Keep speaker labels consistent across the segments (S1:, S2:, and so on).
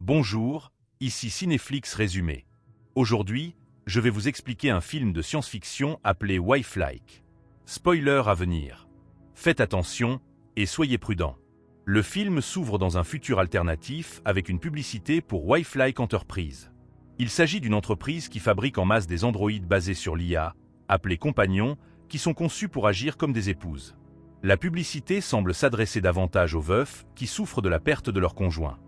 S1: Bonjour, ici Cinéflix Résumé. Aujourd'hui, je vais vous expliquer un film de science-fiction appelé Wife-like. Spoiler à venir. Faites attention et soyez prudents. Le film s'ouvre dans un futur alternatif avec une publicité pour Wife-like Enterprise. Il s'agit d'une entreprise qui fabrique en masse des androïdes basés sur l'IA, appelés compagnons, qui sont conçus pour agir comme des épouses. La publicité semble s'adresser davantage aux veufs qui souffrent de la perte de leur conjoint.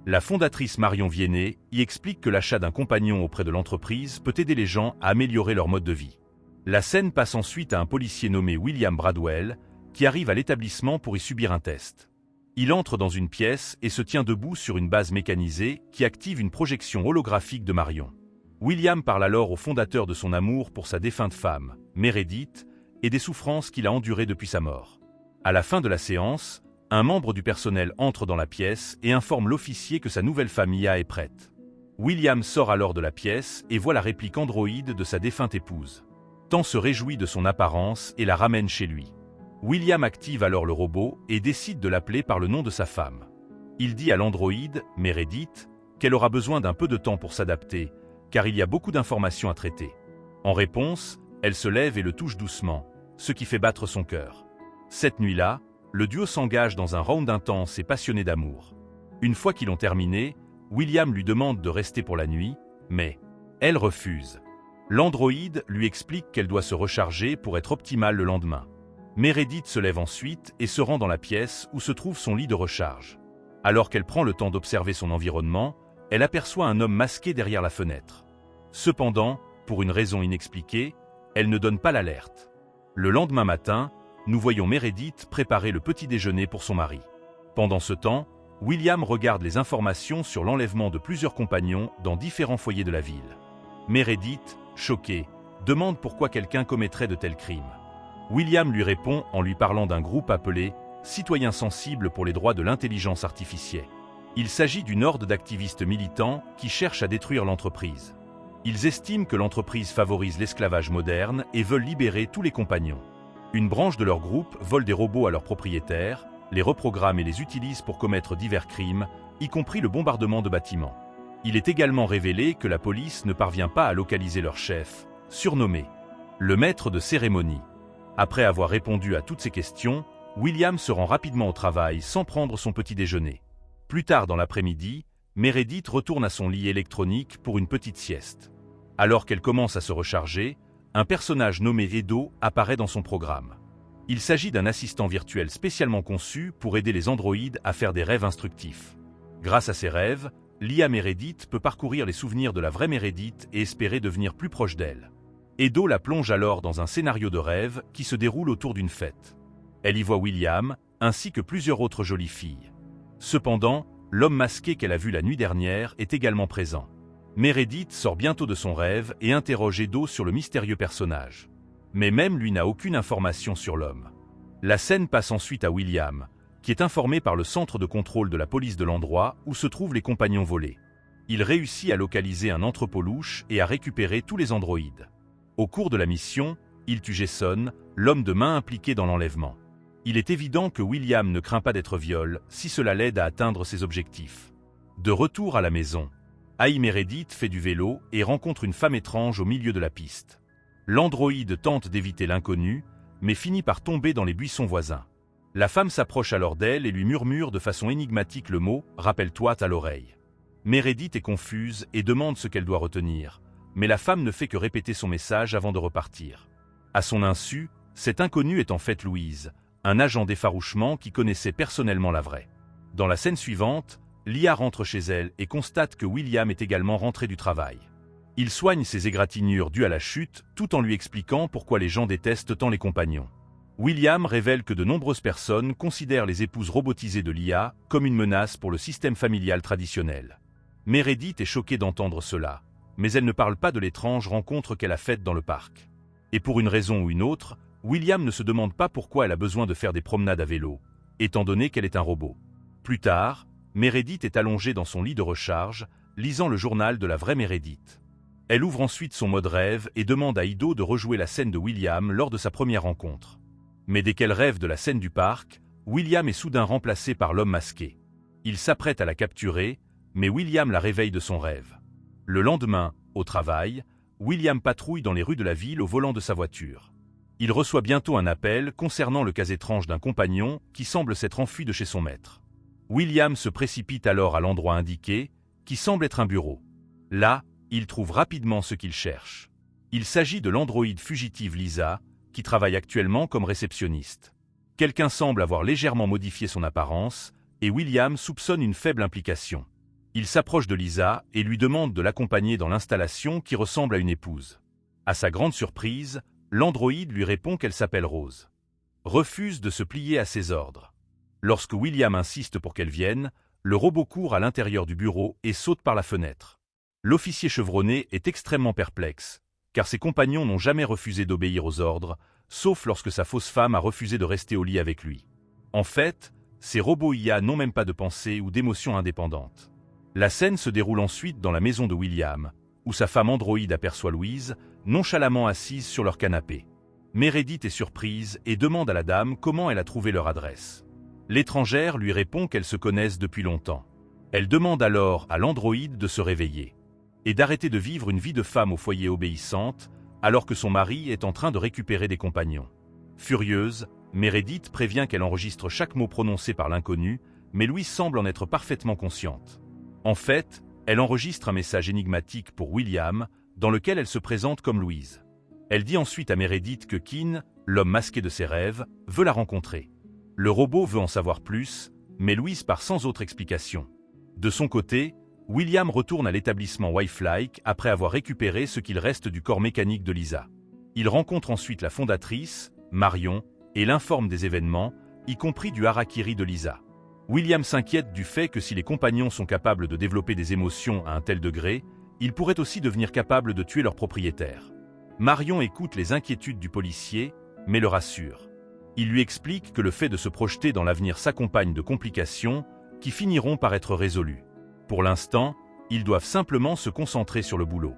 S1: La fondatrice Marion Vianney y explique que l'achat d'un compagnon auprès de l'entreprise peut aider les gens à améliorer leur mode de vie. La scène passe ensuite à un policier nommé William Bradwell, qui arrive à l'établissement pour y subir un test. Il entre dans une pièce et se tient debout sur une base mécanisée qui active une projection holographique de Marion. William parle alors au fondateur de son amour pour sa défunte femme, Meredith, et des souffrances qu'il a endurées depuis sa mort. À la fin de la séance, un membre du personnel entre dans la pièce et informe l'officier que sa nouvelle femme IA est prête. William sort alors de la pièce et voit la réplique androïde de sa défunte épouse. Tan se réjouit de son apparence et la ramène chez lui. William active alors le robot et décide de l'appeler par le nom de sa femme. Il dit à l'androïde, Meredith, qu'elle aura besoin d'un peu de temps pour s'adapter, car il y a beaucoup d'informations à traiter. En réponse, elle se lève et le touche doucement, ce qui fait battre son cœur. Cette nuit-là, le duo s'engage dans un round intense et passionné d'amour. Une fois qu'ils ont terminé, William lui demande de rester pour la nuit, mais elle refuse. L'androïde lui explique qu'elle doit se recharger pour être optimale le lendemain. Meredith se lève ensuite et se rend dans la pièce où se trouve son lit de recharge. Alors qu'elle prend le temps d'observer son environnement, elle aperçoit un homme masqué derrière la fenêtre. Cependant, pour une raison inexpliquée, elle ne donne pas l'alerte. Le lendemain matin, nous voyons Meredith préparer le petit déjeuner pour son mari. Pendant ce temps, William regarde les informations sur l'enlèvement de plusieurs compagnons dans différents foyers de la ville. Meredith, choquée, demande pourquoi quelqu'un commettrait de tels crimes. William lui répond en lui parlant d'un groupe appelé « Citoyens sensibles pour les droits de l'intelligence artificielle ». Il s'agit d'une horde d'activistes militants qui cherchent à détruire l'entreprise. Ils estiment que l'entreprise favorise l'esclavage moderne et veulent libérer tous les compagnons. Une branche de leur groupe vole des robots à leurs propriétaires, les reprogramme et les utilise pour commettre divers crimes, y compris le bombardement de bâtiments. Il est également révélé que la police ne parvient pas à localiser leur chef, surnommé le maître de cérémonie. Après avoir répondu à toutes ces questions, William se rend rapidement au travail sans prendre son petit déjeuner. Plus tard dans l'après-midi, Meredith retourne à son lit électronique pour une petite sieste. Alors qu'elle commence à se recharger, un personnage nommé Edo apparaît dans son programme. Il s'agit d'un assistant virtuel spécialement conçu pour aider les androïdes à faire des rêves instructifs. Grâce à ses rêves, l'IA Meredith peut parcourir les souvenirs de la vraie Meredith et espérer devenir plus proche d'elle. Edo la plonge alors dans un scénario de rêve qui se déroule autour d'une fête. Elle y voit William, ainsi que plusieurs autres jolies filles. Cependant, l'homme masqué qu'elle a vu la nuit dernière est également présent. Meredith sort bientôt de son rêve et interroge Edo sur le mystérieux personnage. Mais même lui n'a aucune information sur l'homme. La scène passe ensuite à William, qui est informé par le centre de contrôle de la police de l'endroit où se trouvent les compagnons volés. Il réussit à localiser un entrepôt louche et à récupérer tous les androïdes. Au cours de la mission, il tue Jason, l'homme de main impliqué dans l'enlèvement. Il est évident que William ne craint pas d'être violé si cela l'aide à atteindre ses objectifs. De retour à la maison, Meredith fait du vélo et rencontre une femme étrange au milieu de la piste. L'androïde tente d'éviter l'inconnu, mais finit par tomber dans les buissons voisins. La femme s'approche alors d'elle et lui murmure de façon énigmatique le mot « Rappelle-toi » à l'oreille. Meredith est confuse et demande ce qu'elle doit retenir, mais la femme ne fait que répéter son message avant de repartir. À son insu, cette inconnue est en fait Louise, un agent d'effarouchement qui connaissait personnellement la vraie. Dans la scène suivante, l'IA rentre chez elle et constate que William est également rentré du travail. Il soigne ses égratignures dues à la chute tout en lui expliquant pourquoi les gens détestent tant les compagnons. William révèle que de nombreuses personnes considèrent les épouses robotisées de l'IA comme une menace pour le système familial traditionnel. Meredith est choquée d'entendre cela, mais elle ne parle pas de l'étrange rencontre qu'elle a faite dans le parc. Et pour une raison ou une autre, William ne se demande pas pourquoi elle a besoin de faire des promenades à vélo, étant donné qu'elle est un robot. Plus tard, Meredith est allongée dans son lit de recharge, lisant le journal de la vraie Meredith. Elle ouvre ensuite son mode rêve et demande à Edo de rejouer la scène de William lors de sa première rencontre. Mais dès qu'elle rêve de la scène du parc, William est soudain remplacé par l'homme masqué. Il s'apprête à la capturer, mais William la réveille de son rêve. Le lendemain, au travail, William patrouille dans les rues de la ville au volant de sa voiture. Il reçoit bientôt un appel concernant le cas étrange d'un compagnon qui semble s'être enfui de chez son maître. William se précipite alors à l'endroit indiqué, qui semble être un bureau. Là, il trouve rapidement ce qu'il cherche. Il s'agit de l'androïde fugitive Lisa, qui travaille actuellement comme réceptionniste. Quelqu'un semble avoir légèrement modifié son apparence, et William soupçonne une faible implication. Il s'approche de Lisa et lui demande de l'accompagner dans l'installation qui ressemble à une épouse. À sa grande surprise, l'androïde lui répond qu'elle s'appelle Rose. Refuse de se plier à ses ordres. Lorsque William insiste pour qu'elle vienne, le robot court à l'intérieur du bureau et saute par la fenêtre. L'officier chevronné est extrêmement perplexe, car ses compagnons n'ont jamais refusé d'obéir aux ordres, sauf lorsque sa fausse femme a refusé de rester au lit avec lui. En fait, ces robots IA n'ont même pas de pensée ou d'émotion indépendante. La scène se déroule ensuite dans la maison de William, où sa femme androïde aperçoit Louise, nonchalamment assise sur leur canapé. Meredith est surprise et demande à la dame comment elle a trouvé leur adresse. L'étrangère lui répond qu'elles se connaissent depuis longtemps. Elle demande alors à l'androïde de se réveiller et d'arrêter de vivre une vie de femme au foyer obéissante, alors que son mari est en train de récupérer des compagnons. Furieuse, Meredith prévient qu'elle enregistre chaque mot prononcé par l'inconnu, mais Louise semble en être parfaitement consciente. En fait, elle enregistre un message énigmatique pour William, dans lequel elle se présente comme Louise. Elle dit ensuite à Meredith que Keane, l'homme masqué de ses rêves, veut la rencontrer. Le robot veut en savoir plus, mais Louise part sans autre explication. De son côté, William retourne à l'établissement Wi-Fly après avoir récupéré ce qu'il reste du corps mécanique de Lisa. Il rencontre ensuite la fondatrice, Marion, et l'informe des événements, y compris du harakiri de Lisa. William s'inquiète du fait que si les compagnons sont capables de développer des émotions à un tel degré, ils pourraient aussi devenir capables de tuer leur propriétaire. Marion écoute les inquiétudes du policier, mais le rassure. Il lui explique que le fait de se projeter dans l'avenir s'accompagne de complications qui finiront par être résolues. Pour l'instant, ils doivent simplement se concentrer sur le boulot,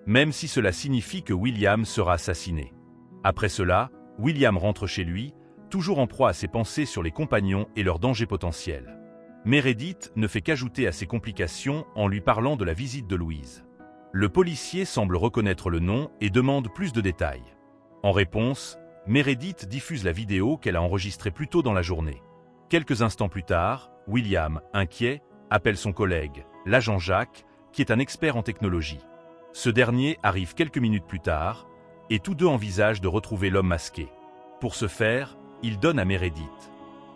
S1: même si cela signifie que William sera assassiné. Après cela, William rentre chez lui, toujours en proie à ses pensées sur les compagnons et leurs dangers potentiels. Meredith ne fait qu'ajouter à ces complications en lui parlant de la visite de Louise. Le policier semble reconnaître le nom et demande plus de détails. En réponse, Meredith diffuse la vidéo qu'elle a enregistrée plus tôt dans la journée. Quelques instants plus tard, William, inquiet, appelle son collègue, l'agent Jacques, qui est un expert en technologie. Ce dernier arrive quelques minutes plus tard, et tous deux envisagent de retrouver l'homme masqué. Pour ce faire, ils donnent à Meredith.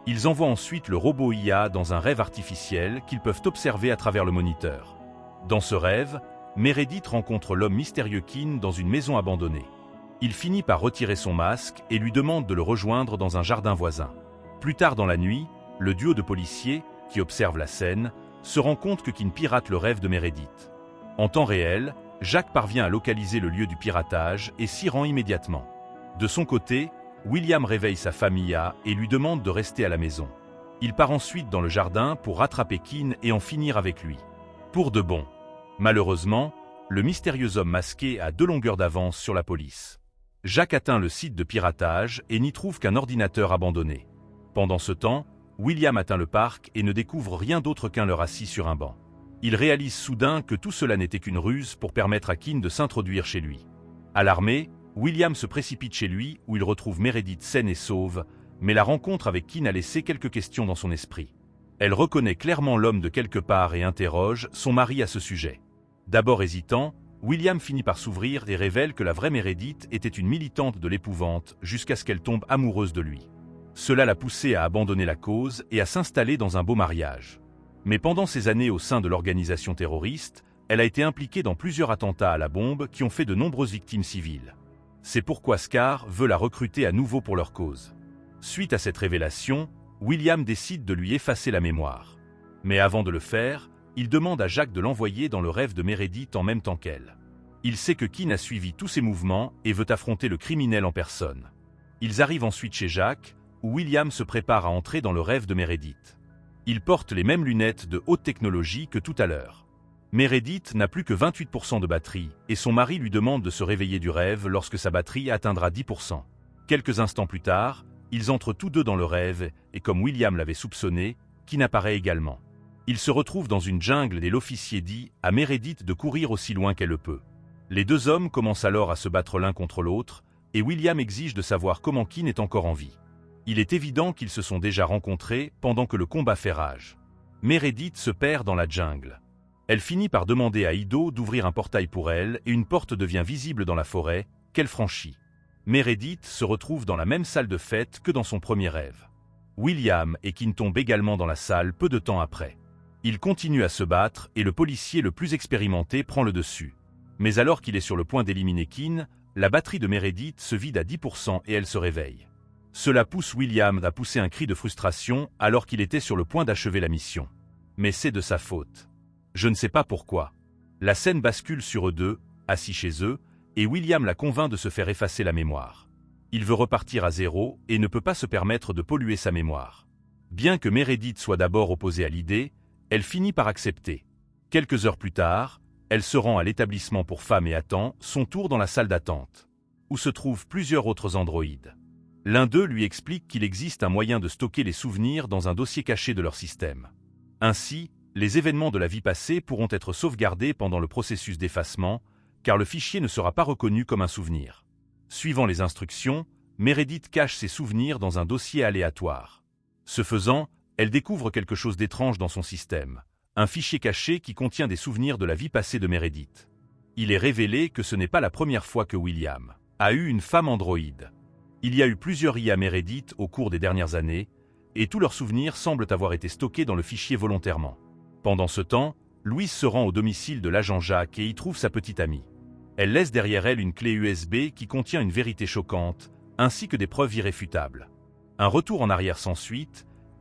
S1: Ils envoient ensuite le robot IA dans un rêve artificiel qu'ils peuvent observer à travers le moniteur. Dans ce rêve, Meredith rencontre l'homme mystérieux Keane dans une maison abandonnée. Il finit par retirer son masque et lui demande de le rejoindre dans un jardin voisin. Plus tard dans la nuit, le duo de policiers, qui observe la scène, se rend compte que Keane pirate le rêve de Meredith. En temps réel, Jacques parvient à localiser le lieu du piratage et s'y rend immédiatement. De son côté, William réveille sa famille et lui demande de rester à la maison. Il part ensuite dans le jardin pour rattraper Keane et en finir avec lui. Pour de bon. Malheureusement, le mystérieux homme masqué a 2 longueurs d'avance sur la police. Jacques atteint le site de piratage et n'y trouve qu'un ordinateur abandonné. Pendant ce temps, William atteint le parc et ne découvre rien d'autre qu'un leurre assis sur un banc. Il réalise soudain que tout cela n'était qu'une ruse pour permettre à Keane de s'introduire chez lui. Alarmé, William se précipite chez lui où il retrouve Meredith saine et sauve, mais la rencontre avec Keane a laissé quelques questions dans son esprit. Elle reconnaît clairement l'homme de quelque part et interroge son mari à ce sujet. D'abord hésitant, William finit par s'ouvrir et révèle que la vraie Meredith était une militante de l'épouvante jusqu'à ce qu'elle tombe amoureuse de lui. Cela l'a poussée à abandonner la cause et à s'installer dans un beau mariage. Mais pendant ces années au sein de l'organisation terroriste, elle a été impliquée dans plusieurs attentats à la bombe qui ont fait de nombreuses victimes civiles. C'est pourquoi Scar veut la recruter à nouveau pour leur cause. Suite à cette révélation, William décide de lui effacer la mémoire. Mais avant de le faire, il demande à Jacques de l'envoyer dans le rêve de Meredith en même temps qu'elle. Il sait que Keane a suivi tous ses mouvements et veut affronter le criminel en personne. Ils arrivent ensuite chez Jacques, où William se prépare à entrer dans le rêve de Meredith. Il porte les mêmes lunettes de haute technologie que tout à l'heure. Meredith n'a plus que 28% de batterie et son mari lui demande de se réveiller du rêve lorsque sa batterie atteindra 10%. Quelques instants plus tard, ils entrent tous deux dans le rêve et comme William l'avait soupçonné, Keane apparaît également. Ils se retrouvent dans une jungle et l'officier dit à Meredith de courir aussi loin qu'elle le peut. Les deux hommes commencent alors à se battre l'un contre l'autre, et William exige de savoir comment Keane est encore en vie. Il est évident qu'ils se sont déjà rencontrés pendant que le combat fait rage. Meredith se perd dans la jungle. Elle finit par demander à Ido d'ouvrir un portail pour elle et une porte devient visible dans la forêt, qu'elle franchit. Meredith se retrouve dans la même salle de fête que dans son premier rêve. William et Keane tombent également dans la salle peu de temps après. Ils continuent à se battre et le policier le plus expérimenté prend le dessus. Mais alors qu'il est sur le point d'éliminer Keane, la batterie de Meredith se vide à 10% et elle se réveille. Cela pousse William à pousser un cri de frustration alors qu'il était sur le point d'achever la mission. Mais c'est de sa faute. Je ne sais pas pourquoi. La scène bascule sur eux deux, assis chez eux, et William la convainc de se faire effacer la mémoire. Il veut repartir à zéro et ne peut pas se permettre de polluer sa mémoire. Bien que Meredith soit d'abord opposée à l'idée, elle finit par accepter. Quelques heures plus tard, elle se rend à l'établissement pour femmes et attend son tour dans la salle d'attente, où se trouvent plusieurs autres androïdes. L'un d'eux lui explique qu'il existe un moyen de stocker les souvenirs dans un dossier caché de leur système. Ainsi, les événements de la vie passée pourront être sauvegardés pendant le processus d'effacement, car le fichier ne sera pas reconnu comme un souvenir. Suivant les instructions, Meredith cache ses souvenirs dans un dossier aléatoire. Ce faisant, elle découvre quelque chose d'étrange dans son système, un fichier caché qui contient des souvenirs de la vie passée de Meredith. Il est révélé que ce n'est pas la première fois que William a eu une femme androïde. Il y a eu plusieurs IA Meredith au cours des dernières années, et tous leurs souvenirs semblent avoir été stockés dans le fichier volontairement. Pendant ce temps, Louise se rend au domicile de l'agent Jacques et y trouve sa petite amie. Elle laisse derrière elle une clé USB qui contient une vérité choquante, ainsi que des preuves irréfutables. Un retour en arrière s'ensuit,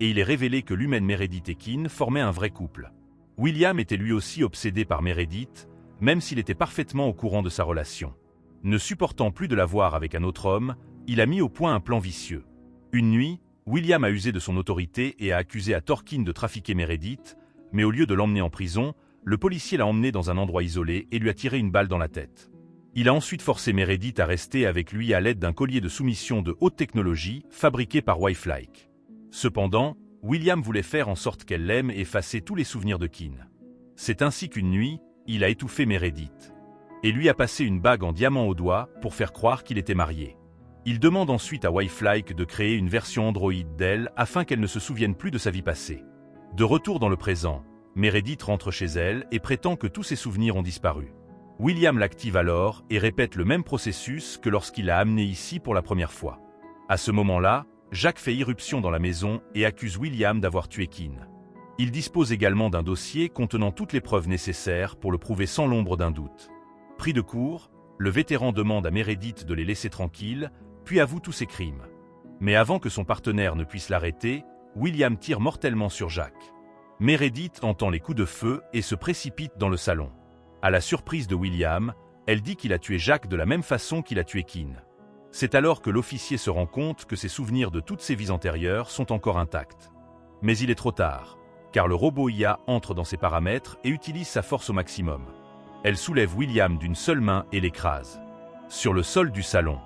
S1: et il est révélé que l'humaine Meredith et Keane formaient un vrai couple. William était lui aussi obsédé par Meredith, même s'il était parfaitement au courant de sa relation. Ne supportant plus de la voir avec un autre homme, il a mis au point un plan vicieux. Une nuit, William a usé de son autorité et a accusé à tort Keane de trafiquer Meredith, mais au lieu de l'emmener en prison, le policier l'a emmené dans un endroit isolé et lui a tiré une balle dans la tête. Il a ensuite forcé Meredith à rester avec lui à l'aide d'un collier de soumission de haute technologie fabriqué par Wifelike. Cependant, William voulait faire en sorte qu'elle l'aime et effacer tous les souvenirs de Keane. C'est ainsi qu'une nuit, il a étouffé Meredith et lui a passé une bague en diamant au doigt pour faire croire qu'il était marié. Il demande ensuite à Wifelike de créer une version androïde d'elle afin qu'elle ne se souvienne plus de sa vie passée. De retour dans le présent, Meredith rentre chez elle et prétend que tous ses souvenirs ont disparu. William l'active alors et répète le même processus que lorsqu'il l'a amené ici pour la première fois. À ce moment-là, Jacques fait irruption dans la maison et accuse William d'avoir tué Keane. Il dispose également d'un dossier contenant toutes les preuves nécessaires pour le prouver sans l'ombre d'un doute. Pris de court, le vétéran demande à Meredith de les laisser tranquilles, puis avoue tous ses crimes. Mais avant que son partenaire ne puisse l'arrêter, William tire mortellement sur Jacques. Meredith entend les coups de feu et se précipite dans le salon. À la surprise de William, elle dit qu'il a tué Jacques de la même façon qu'il a tué Keane. C'est alors que l'officier se rend compte que ses souvenirs de toutes ses vies antérieures sont encore intacts. Mais il est trop tard, car le robot IA entre dans ses paramètres et utilise sa force au maximum. Elle soulève William d'une seule main et l'écrase. Sur le sol du salon,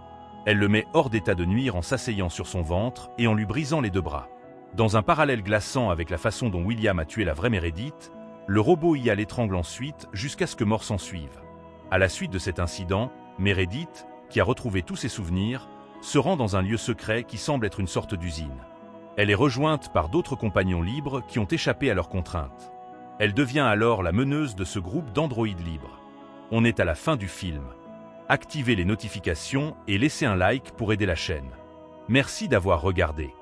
S1: elle le met hors d'état de nuire en s'asseyant sur son ventre et en lui brisant les deux bras. Dans un parallèle glaçant avec la façon dont William a tué la vraie Meredith, le robot IA l'étrangle ensuite jusqu'à ce que mort s'ensuive. À la suite de cet incident, Meredith, qui a retrouvé tous ses souvenirs, se rend dans un lieu secret qui semble être une sorte d'usine. Elle est rejointe par d'autres compagnons libres qui ont échappé à leurs contraintes. Elle devient alors la meneuse de ce groupe d'androïdes libres. On est à la fin du film. Activez les notifications et laissez un like pour aider la chaîne. Merci d'avoir regardé.